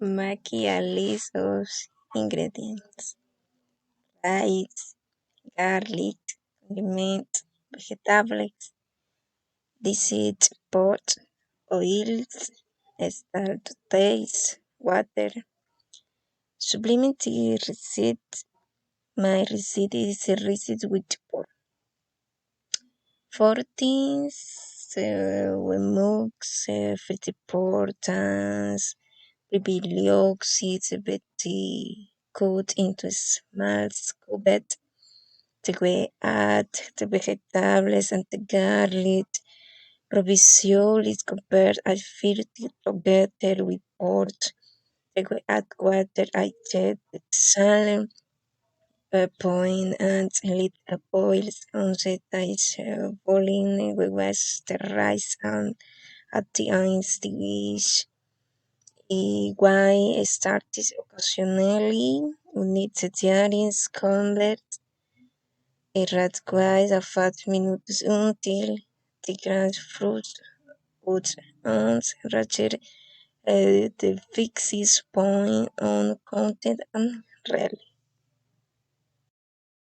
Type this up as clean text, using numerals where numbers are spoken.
Make a list of ingredients: rice, garlic, condiments, vegetables, disease pot, oils, salt to taste, water. Supplement the receipt. My receipt is a receipt with 14 mugs, 54 tons, bibliocid, Betty cut into small cubes. Te voy add the vegetables and the garlic. Provision is compared I filter together with port. Te voy add water. I check the salt, point and let boil once it's boiling. We wash the rice and at the end the dish. Why starts occasionally unitarian scrambled requires a 5 minutes until the grapefruit would and ratchet the fixes point on content and rally.